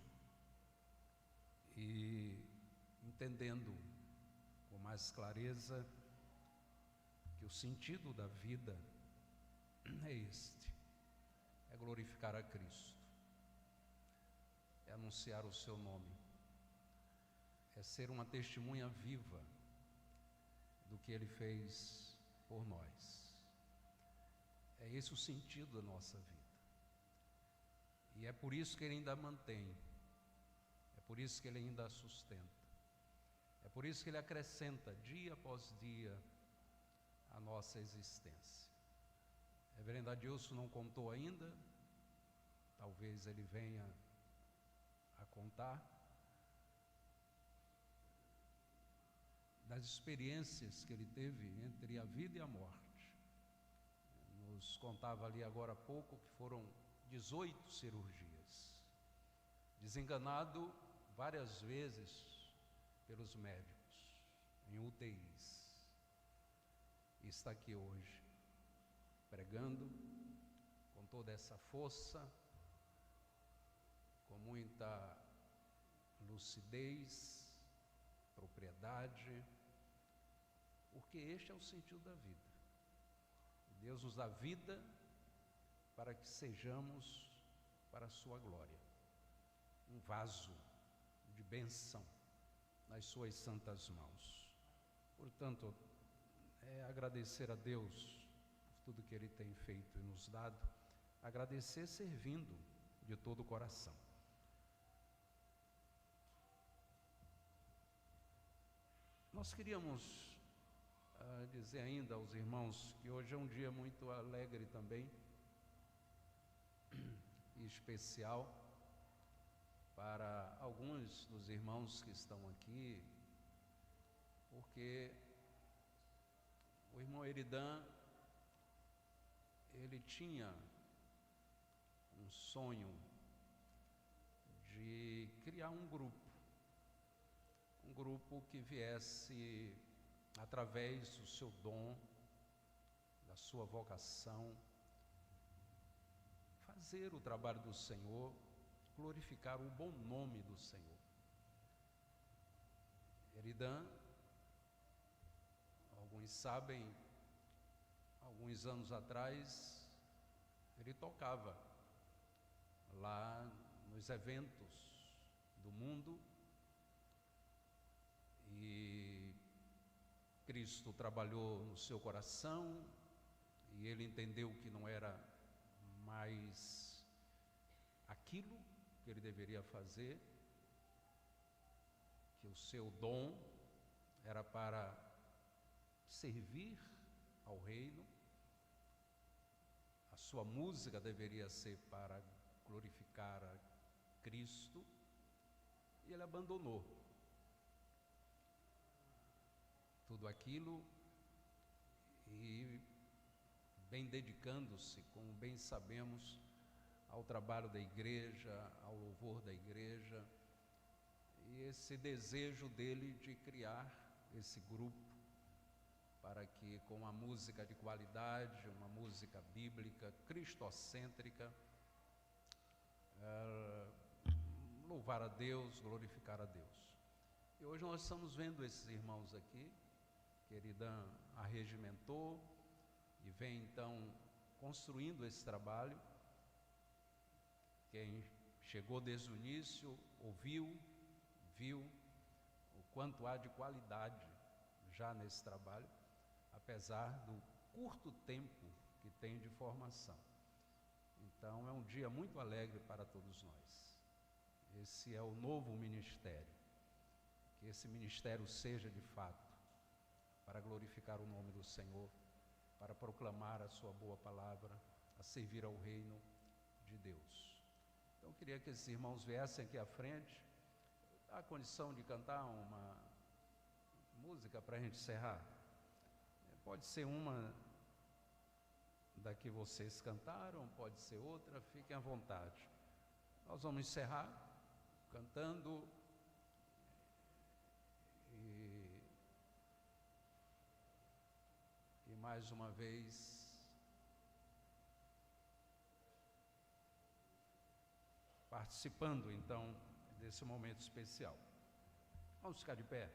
e entendendo com mais clareza que o sentido da vida é este: é glorificar a Cristo, é anunciar o seu nome, é ser uma testemunha viva do que Ele fez por nós. É esse o sentido da nossa vida. E é por isso que Ele ainda mantém, é por isso que Ele ainda sustenta, é por isso que Ele acrescenta dia após dia a nossa existência. O reverendo Adilson não contou ainda, talvez ele venha a contar, das experiências que ele teve entre a vida e a morte. Nos contava ali agora há pouco que foram 18 cirurgias, desenganado várias vezes pelos médicos, em UTIs. que está aqui hoje, pregando com toda essa força, com muita lucidez, propriedade, porque este é o sentido da vida. Deus nos dá vida para que sejamos para a sua glória, um vaso de bênção nas suas santas mãos. Portanto, agradecer a Deus por tudo que Ele tem feito e nos dado, agradecer servindo de todo o coração. Nós queríamos dizer ainda aos irmãos que hoje é um dia muito alegre também e especial para alguns dos irmãos que estão aqui, porque o irmão Eridan, ele tinha um sonho de criar um grupo que viesse através do seu dom, da sua vocação, fazer o trabalho do Senhor, glorificar o bom nome do Senhor. Eridan, alguns sabem, alguns anos atrás, ele tocava lá nos eventos do mundo e Cristo trabalhou no seu coração e ele entendeu que não era mais aquilo que ele deveria fazer, que o seu dom era para servir ao reino, a sua música deveria ser para glorificar a Cristo, e ele abandonou tudo aquilo e bem dedicando-se, como bem sabemos, ao trabalho da igreja, ao louvor da igreja, e esse desejo dele de criar esse grupo para que, com uma música de qualidade, uma música bíblica, cristocêntrica, louvar a Deus, glorificar a Deus. E hoje nós estamos vendo esses irmãos aqui, que Eridan arregimentou e vem então construindo esse trabalho. Quem chegou desde o início, ouviu, viu o quanto há de qualidade já nesse trabalho, apesar do curto tempo que tem de formação. Então é um dia muito alegre para todos nós. Esse é o novo ministério, que esse ministério seja de fato para glorificar o nome do Senhor, para proclamar a sua boa palavra, a servir ao reino de Deus. Então eu queria que esses irmãos viessem aqui à frente. Há condição de cantar uma música para a gente encerrar? Pode ser uma da que vocês cantaram, pode ser outra, fiquem à vontade. Nós vamos encerrar cantando e mais uma vez participando então desse momento especial. Vamos ficar de pé.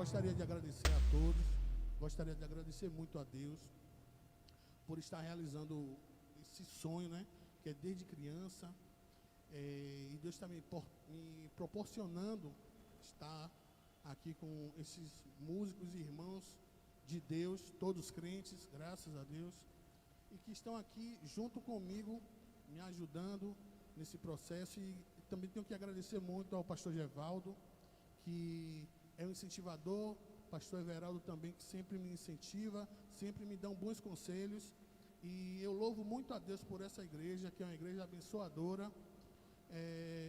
gostaria de agradecer a todos, gostaria de agradecer muito a Deus por estar realizando esse sonho, né, que é desde criança, e Deus está me proporcionando estar aqui com esses músicos e irmãos de Deus, todos crentes, graças a Deus, e que estão aqui junto comigo, me ajudando nesse processo. E também tenho que agradecer muito ao pastor Gevaldo, que é um incentivador, pastor Everaldo também, que sempre me incentiva, sempre me dão bons conselhos, e eu louvo muito a Deus por essa igreja, que é uma igreja abençoadora.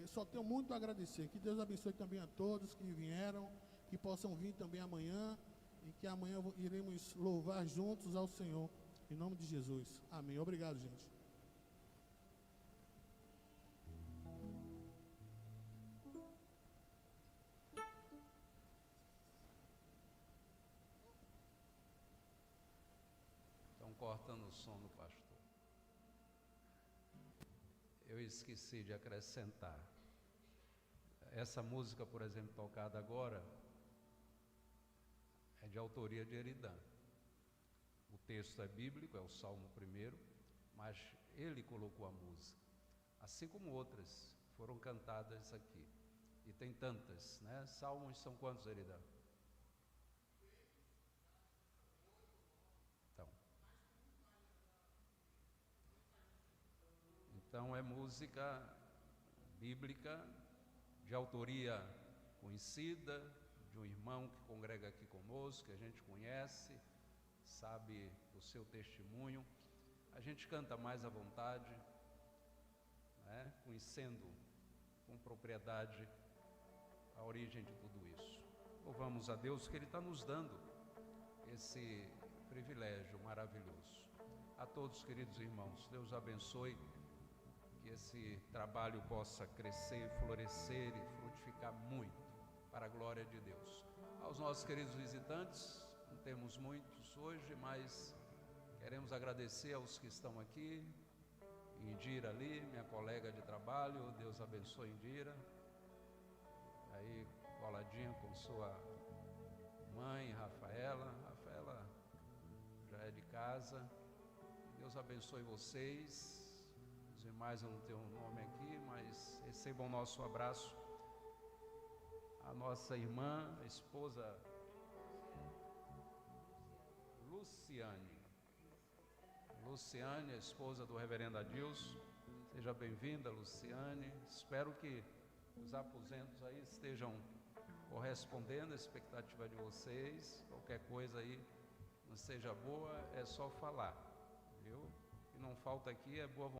Só tenho muito a agradecer. Que Deus abençoe também a todos que vieram, que possam vir também amanhã, e que amanhã iremos louvar juntos ao Senhor, em nome de Jesus. Amém. Obrigado, gente. Estão cortando o som do pastor. Eu esqueci de acrescentar. Essa música, por exemplo, tocada agora, é de autoria de Eridan. O texto é bíblico, é o Salmo 1, mas ele colocou a música. Assim como outras foram cantadas aqui. E tem tantas, né? Salmos são quantos, Eridan? Então é música bíblica, de autoria conhecida, de um irmão que congrega aqui conosco, que a gente conhece, sabe o seu testemunho. A gente canta mais à vontade, né, conhecendo com propriedade a origem de tudo isso. Louvamos a Deus que Ele está nos dando esse privilégio maravilhoso. A todos, queridos irmãos, Deus abençoe, que esse trabalho possa crescer, florescer e frutificar muito para a glória de Deus. Aos nossos queridos visitantes, não temos muitos hoje, mas queremos agradecer aos que estão aqui. Indira ali, minha colega de trabalho, Deus abençoe Indira, aí coladinha com sua mãe, Rafaela já é de casa. Deus abençoe vocês. Os demais eu não tenho o nome aqui, mas recebam o nosso abraço. A nossa irmã, a esposa Luciane, a esposa do reverendo Adilson. Seja bem-vinda, Luciane. Espero que os aposentos aí estejam correspondendo à expectativa de vocês. Qualquer coisa aí não seja boa, é só falar, viu? O que não falta aqui é boa vontade.